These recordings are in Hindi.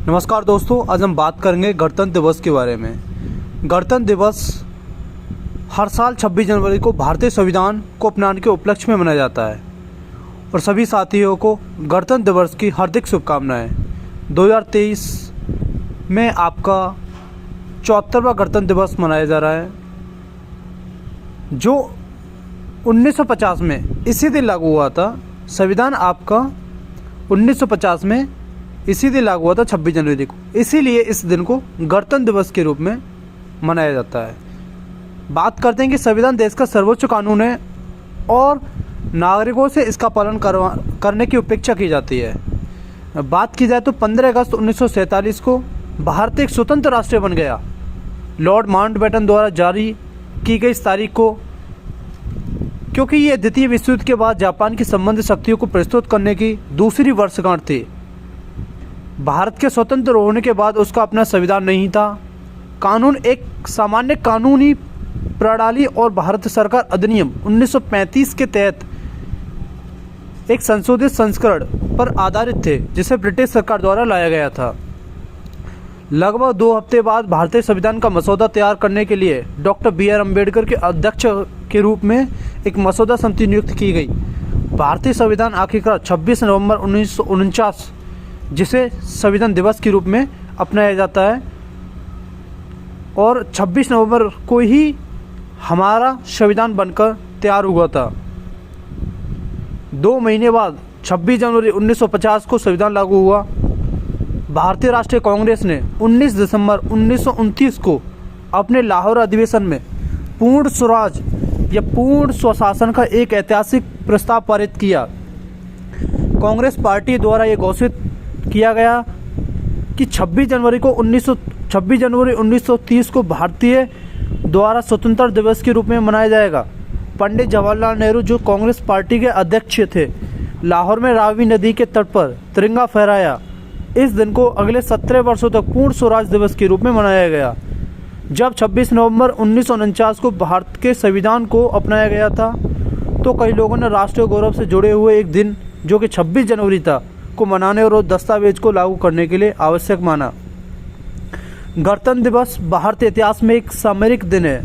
नमस्कार दोस्तों, आज हम बात करेंगे गणतंत्र दिवस के बारे में। गणतंत्र दिवस हर साल 26 जनवरी को भारतीय संविधान को अपनाने के उपलक्ष्य में मनाया जाता है और सभी साथियों को गणतंत्र दिवस की हार्दिक शुभकामनाएं। 2023 में आपका 74वां गणतंत्र दिवस मनाया जा रहा है, जो 1950 में इसी दिन लागू हुआ था। संविधान आपका 1950 में इसी दिन लागू हुआ था 26 जनवरी को, इसीलिए इस दिन को गणतंत्र दिवस के रूप में मनाया जाता है। बात करते हैं कि संविधान देश का सर्वोच्च कानून है और नागरिकों से इसका पालन करने की अपेक्षा की जाती है। बात की जाए तो 15 अगस्त 1947 को भारत एक स्वतंत्र राष्ट्र बन गया। लॉर्ड माउंटबेटन द्वारा जारी की गई इस तारीख को, क्योंकि ये द्वितीय विश्व युद्ध के बाद जापान की संबंधित शक्तियों को प्रस्तुत करने की दूसरी वर्षगांठ थी। भारत के स्वतंत्र होने के बाद उसका अपना संविधान नहीं था। कानून एक सामान्य कानूनी प्रणाली और भारत सरकार अधिनियम 1935 के तहत एक संशोधित संस्करण पर आधारित थे, जिसे ब्रिटिश सरकार द्वारा लाया गया था। लगभग 2 हफ्ते बाद भारतीय संविधान का मसौदा तैयार करने के लिए डॉक्टर BR अम्बेडकर के अध्यक्ष के रूप में एक मसौदा समिति नियुक्त की गई। भारतीय संविधान आखिरकार 26 नवंबर 1949, जिसे संविधान दिवस के रूप में अपनाया जाता है, और 26 नवंबर को ही हमारा संविधान बनकर तैयार हुआ था। 2 महीने बाद 26 जनवरी 1950 को संविधान लागू हुआ। भारतीय राष्ट्रीय कांग्रेस ने 19 दिसंबर 1929 को अपने लाहौर अधिवेशन में पूर्ण स्वराज या पूर्ण स्वशासन का एक ऐतिहासिक प्रस्ताव पारित किया। कांग्रेस पार्टी द्वारा ये घोषित किया गया कि 26 जनवरी 1930 को भारतीय द्वारा स्वतंत्रता दिवस के रूप में मनाया जाएगा। पंडित जवाहरलाल नेहरू, जो कांग्रेस पार्टी के अध्यक्ष थे, लाहौर में रावी नदी के तट पर तिरंगा फहराया। इस दिन को अगले 17 वर्षों तक पूर्ण स्वराज दिवस के रूप में मनाया गया। जब 26 नवंबर 1949 को भारत के संविधान को अपनाया गया था, तो कई लोगों ने राष्ट्रीय गौरव से जुड़े हुए एक दिन, जो कि 26 जनवरी था, को मनाने और दस्तावेज को लागू करने के लिए आवश्यक माना। गणतंत्र दिवस भारतीय इतिहास में एक सामरिक दिन है,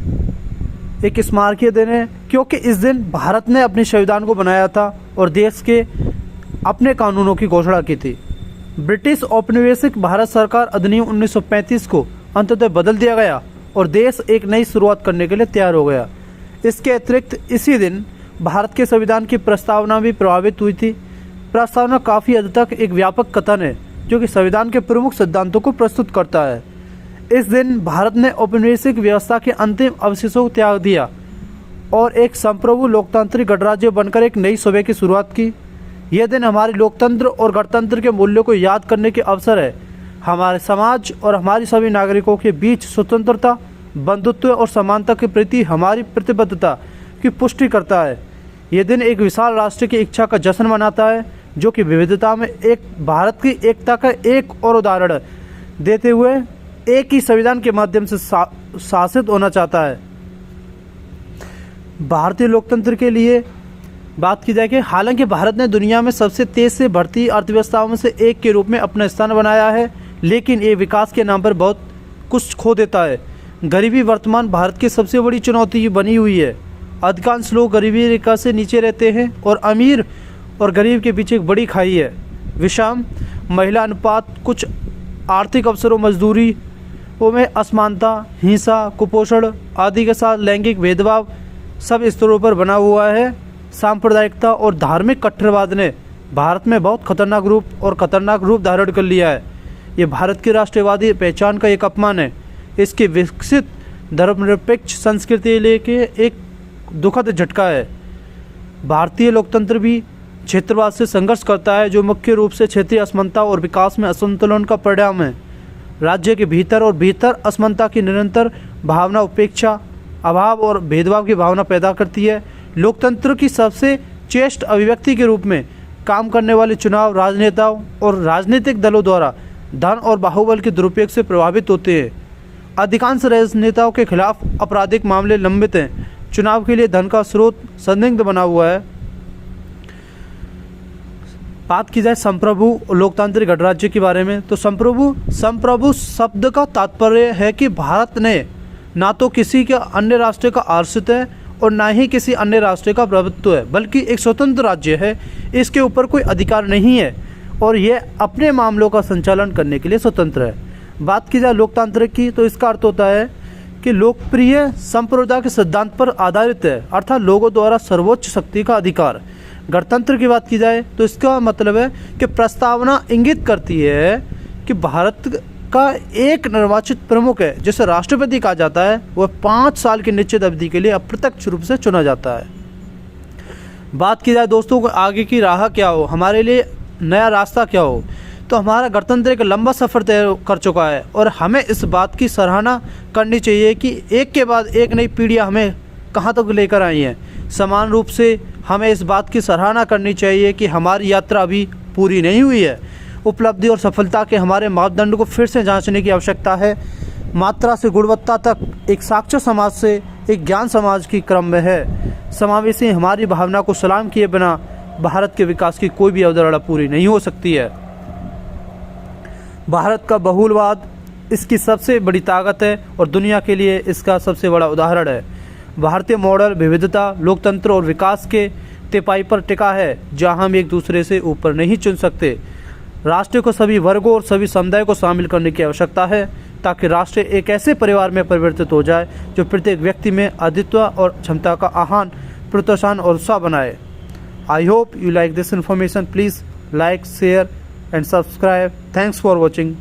एक स्मारकीय दिन है, क्योंकि इस दिन भारत ने अपने संविधान को बनाया था और देश के अपने कानूनों की घोषणा की थी। ब्रिटिश औपनिवेशिक भारत सरकार अधिनियम 1935 को अंततः बदल दिया गया और देश एक नई शुरुआत करने के लिए तैयार हो गया। इसके अतिरिक्त इसी दिन भारत के संविधान की प्रस्तावना भी प्रभावित हुई थी। प्रस्तावना काफ़ी हद तक एक व्यापक कथन है, जो कि संविधान के प्रमुख सिद्धांतों को प्रस्तुत करता है। इस दिन भारत ने औपनिवेशिक व्यवस्था के अंतिम अवशेषों को त्याग दिया और एक संप्रभु लोकतांत्रिक गणराज्य बनकर एक नई सुबह की शुरुआत की। यह दिन हमारे लोकतंत्र और गणतंत्र के मूल्यों को याद करने के अवसर है। हमारे समाज और हमारी सभी नागरिकों के बीच स्वतंत्रता, बंधुत्व और समानता के प्रति हमारी प्रतिबद्धता की पुष्टि करता है। यह दिन एक विशाल राष्ट्र की इच्छा का जश्न मनाता है, जो कि विविधता में एक भारत की एकता का एक और उदाहरण देते हुए एक ही संविधान के माध्यम से शासित होना चाहता है। भारतीय लोकतंत्र के लिए बात की जाए कि हालांकि भारत ने दुनिया में सबसे तेज से बढ़ती अर्थव्यवस्थाओं में से एक के रूप में अपना स्थान बनाया है, लेकिन ये विकास के नाम पर बहुत कुछ खो देता है। गरीबी वर्तमान भारत की सबसे बड़ी चुनौती बनी हुई है। अधिकांश लोग गरीबी रेखा से नीचे रहते हैं और अमीर और गरीब के बीच एक बड़ी खाई है। विषम महिला अनुपात, कुछ आर्थिक अवसरों, मजदूरी में असमानता, हिंसा, कुपोषण आदि के साथ लैंगिक भेदभाव सब स्तरों पर बना हुआ है। सांप्रदायिकता और धार्मिक कट्टरवाद ने भारत में बहुत खतरनाक रूप धारण कर लिया है। ये भारत की राष्ट्रवादी पहचान का एक अपमान है। इसकी विकसित धर्मनिरपेक्ष संस्कृति लेके एक दुखद झटका है। भारतीय लोकतंत्र भी क्षेत्रवाद से संघर्ष करता है, जो मुख्य रूप से क्षेत्रीय असमानता और विकास में असंतुलन का परिणाम है। राज्य के भीतर असमानता की निरंतर भावना उपेक्षा, अभाव और भेदभाव की भावना पैदा करती है। लोकतंत्र की सबसे श्रेष्ठ अभिव्यक्ति के रूप में काम करने वाले चुनाव राजनेताओं और राजनीतिक दलों द्वारा धन और बाहुबल के दुरुपयोग से प्रभावित होते हैं। अधिकांश राजनेताओं के खिलाफ आपराधिक मामले लंबित हैं। चुनाव के लिए धन का स्रोत संदिग्ध बना हुआ है। बात की जाए संप्रभु लोकतांत्रिक गणराज्य के बारे में, तो संप्रभु शब्द का तात्पर्य है कि भारत ने ना तो किसी के अन्य राष्ट्र का आश्रित है और ना ही किसी अन्य राष्ट्र का प्रभुत्व है, बल्कि एक स्वतंत्र राज्य है। इसके ऊपर कोई अधिकार नहीं है और यह अपने मामलों का संचालन करने के लिए स्वतंत्र है। बात की जाए लोकतांत्रिक की, तो इसका अर्थ होता है कि लोकप्रिय संप्रदाय के सिद्धांत पर आधारित है, अर्थात लोगों द्वारा सर्वोच्च शक्ति का अधिकार। गणतंत्र की बात की जाए तो इसका मतलब है कि प्रस्तावना इंगित करती है कि भारत का एक निर्वाचित प्रमुख है, जिसे राष्ट्रपति कहा जाता है, वह 5 साल की निश्चित अवधि के लिए अप्रत्यक्ष रूप से चुना जाता है। बात की जाए दोस्तों आगे की राह क्या हो, हमारे लिए नया रास्ता क्या हो, तो हमारा गणतंत्र एक लंबा सफ़र तय कर चुका है और हमें इस बात की सराहना करनी चाहिए कि एक के बाद एक नई पीढ़ियाँ हमें कहाँ तक लेकर आई हैं। समान रूप से हमें इस बात की सराहना करनी चाहिए कि हमारी यात्रा अभी पूरी नहीं हुई है। उपलब्धि और सफलता के हमारे मापदंड को फिर से जांचने की आवश्यकता है। मात्रा से गुणवत्ता तक एक साक्षर समाज से एक ज्ञान समाज की क्रम में है। समावेशी हमारी भावना को सलाम किए बिना भारत के विकास की कोई भी अवधारणा पूरी नहीं हो सकती है। भारत का बहुलवाद इसकी सबसे बड़ी ताकत है और दुनिया के लिए इसका सबसे बड़ा उदाहरण है। भारतीय मॉडल विविधता, लोकतंत्र और विकास के तिपाई पर टिका है, जहां हम एक दूसरे से ऊपर नहीं चुन सकते। राष्ट्र को सभी वर्गों और सभी समुदायों को शामिल करने की आवश्यकता है, ताकि राष्ट्र एक ऐसे परिवार में परिवर्तित हो जाए जो प्रत्येक व्यक्ति में अद्वित्व और क्षमता का आह्वान, प्रोत्साहन और उत्साह बनाए। I hope you like this information. Please like, share and subscribe. Thanks for watching.